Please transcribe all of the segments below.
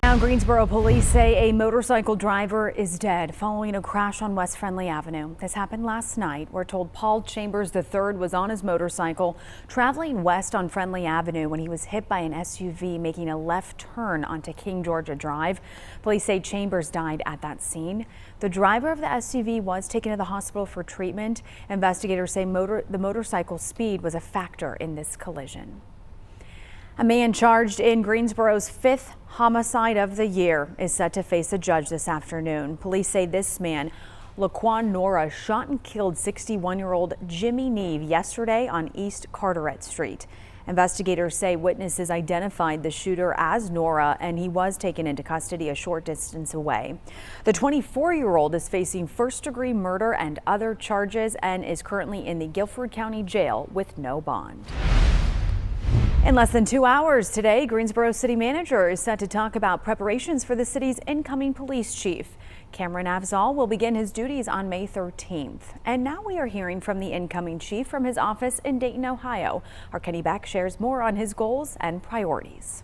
Now, Greensboro police say a motorcycle driver is dead following a crash on West Friendly Avenue. This happened last night. We're told Paul Chambers III was on his motorcycle traveling west on Friendly Avenue when he was hit by an SUV making a left turn onto King Georgia Drive. Police say Chambers died at that scene. The driver of the SUV was taken to the hospital for treatment. Investigators say the motorcycle speed was a factor in this collision. A man charged in Greensboro's 5th homicide of the year is set to face a judge this afternoon. Police say this man, Laquan Nora, shot and killed 61-year-old Jimmy Neve yesterday on East Carteret Street. Investigators say witnesses identified the shooter as Nora, and he was taken into custody a short distance away. The 24-year-old is facing first-degree murder and other charges and is currently in the Guilford County Jail with no bond. In less than 2 hours today, Greensboro City Manager is set to talk about preparations for the city's incoming police chief. Cameron Afzal will begin his duties on May 13th. And now we are hearing from the incoming chief from his office in Dayton, Ohio. Our Kenny Beck shares more on his goals and priorities.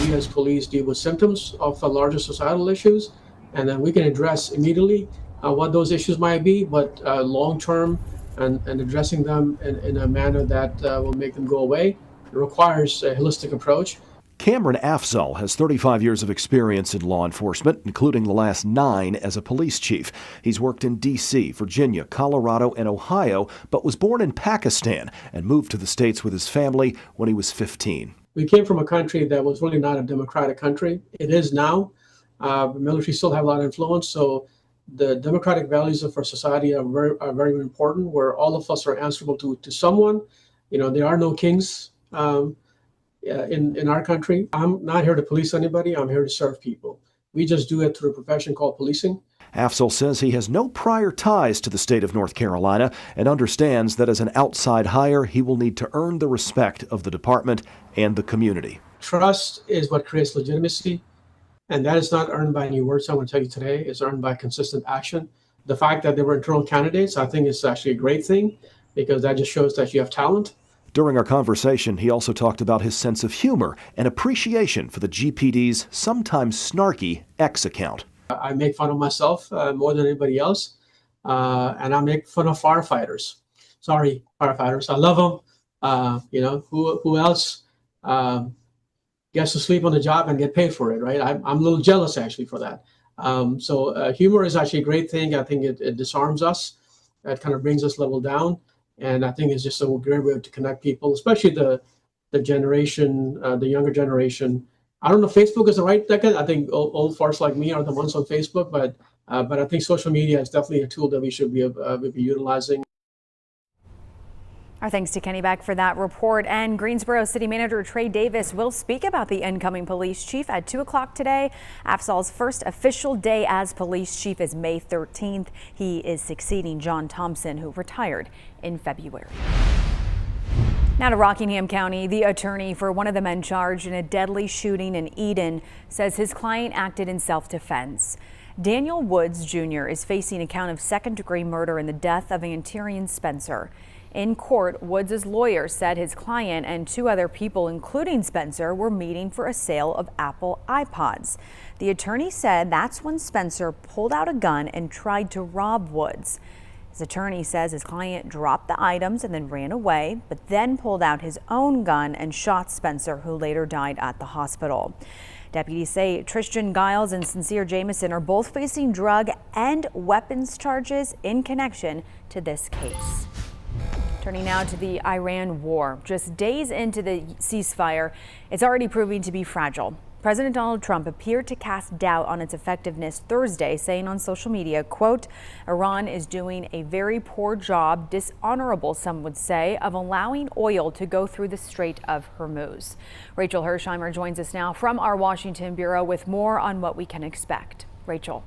We as police deal with symptoms of the larger societal issues, and then we can address immediately what those issues might be, but long-term and addressing them in a manner that will make them go away. It requires a holistic approach. Cameron Afzal has 35 years of experience in law enforcement, including the last 9 as a police chief. He's worked in D.C., Virginia, Colorado, and Ohio, but was born in Pakistan and moved to the States with his family when he was 15. We came from a country that was really not a democratic country. It is now. The military still have a lot of influence, so the democratic values of our society are very important, where all of us are answerable to someone. You know, there are no kings in our country. I'm not here to police anybody. I'm here to serve people. We just do it through a profession called policing. Afzal says he has no prior ties to the state of North Carolina and understands that as an outside hire, he will need to earn the respect of the department and the community. Trust is what creates legitimacy. And that is not earned by any words I'm going to tell you today. It's earned by consistent action. The fact that they were internal candidates, I think, is actually a great thing, because that just shows that you have talent. During our conversation, he also talked about his sense of humor and appreciation for the GPD's sometimes snarky X account. I make fun of myself more than anybody else, and I make fun of firefighters. Sorry, firefighters. I love them. You know, who else gets to sleep on the job and get paid for it, right? I'm a little jealous, actually, for that. So humor is actually a great thing. I think it disarms us. It kind of brings us level down. And I think it's just a great way to connect people, especially the generation, the younger generation. I don't know if Facebook is the right decade. I think old farts like me are the ones on Facebook, but I think social media is definitely a tool that we should be utilizing. Our thanks to Kenny Beck for that report. And Greensboro City Manager Trey Davis will speak about the incoming police chief at 2 o'clock today. Afzal's first official day as police chief is May 13th. He is succeeding John Thompson, who retired in February. Now to Rockingham County. The attorney for one of the men charged in a deadly shooting in Eden says his client acted in self-defense. Daniel Woods Jr. is facing a count of second-degree murder in the death of Antirian Spencer. In court, Woods' lawyer said his client and 2 other people, including Spencer, were meeting for a sale of Apple iPods. The attorney said that's when Spencer pulled out a gun and tried to rob Woods. His attorney says his client dropped the items and then ran away, but then pulled out his own gun and shot Spencer, who later died at the hospital. Deputies say Tristan Giles and Sincere Jamison are both facing drug and weapons charges in connection to this case. Turning now to the Iran war. Just days into the ceasefire, it's already proving to be fragile. President Donald Trump appeared to cast doubt on its effectiveness Thursday, saying on social media, quote, Iran is doing a very poor job, dishonorable, some would say, of allowing oil to go through the Strait of Hormuz. Rachel Hersheimer joins us now from our Washington bureau with more on what we can expect. Rachel.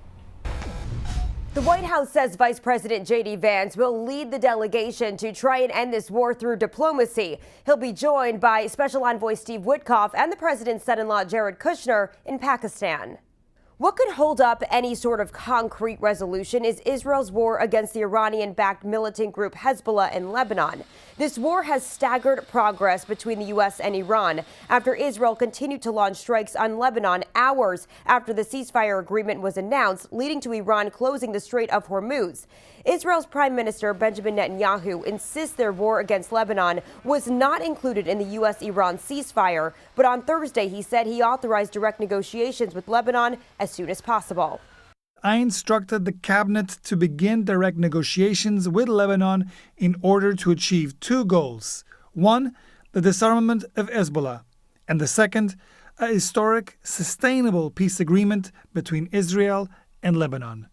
The White House says Vice President J.D. Vance will lead the delegation to try and end this war through diplomacy. He'll be joined by Special Envoy Steve Witkoff and the president's son-in-law Jared Kushner in Pakistan. What could hold up any sort of concrete resolution is Israel's war against the Iranian-backed militant group Hezbollah in Lebanon. This war has staggered progress between the U.S. and Iran after Israel continued to launch strikes on Lebanon hours after the ceasefire agreement was announced, leading to Iran closing the Strait of Hormuz. Israel's Prime Minister Benjamin Netanyahu insists their war against Lebanon was not included in the U.S.-Iran ceasefire, but on Thursday he said he authorized direct negotiations with Lebanon as soon as possible. I instructed the cabinet to begin direct negotiations with Lebanon in order to achieve two goals. One, the disarmament of Hezbollah, and the second, a historic, sustainable peace agreement between Israel and Lebanon.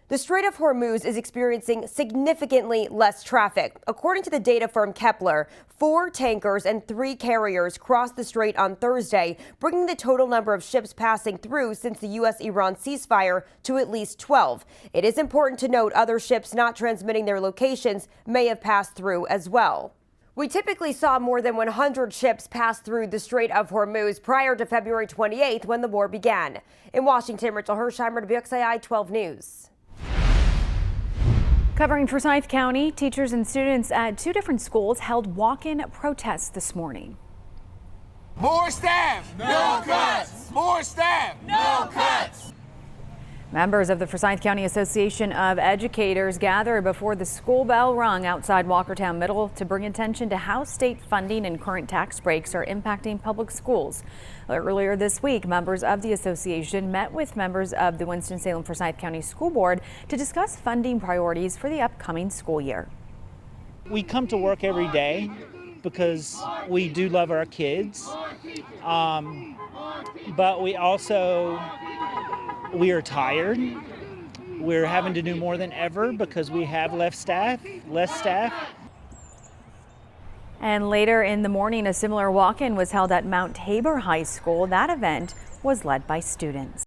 The Strait of Hormuz is experiencing significantly less traffic. According to the data firm Kepler, 4 tankers and 3 carriers crossed the strait on Thursday, bringing the total number of ships passing through since the U.S.-Iran ceasefire to at least 12. It is important to note other ships not transmitting their locations may have passed through as well. We typically saw more than 100 ships pass through the Strait of Hormuz prior to February 28th when the war began. In Washington, Rachel Hersheimer, WXII 12 News. Covering Forsyth County, teachers and students at 2 different schools held walk-in protests this morning. More staff, no cuts! More staff, no cuts! Members of the Forsyth County Association of Educators gathered before the school bell rung outside Walkertown Middle to bring attention to how state funding and current tax breaks are impacting public schools. Earlier this week, members of the association met with members of the Winston-Salem Forsyth County School Board to discuss funding priorities for the upcoming school year. We come to work every day because we do love our kids, but we are tired. We're having to do more than ever because we have less staff. And later in the morning, a similar walk-in was held at Mount Tabor High School. That event was led by students.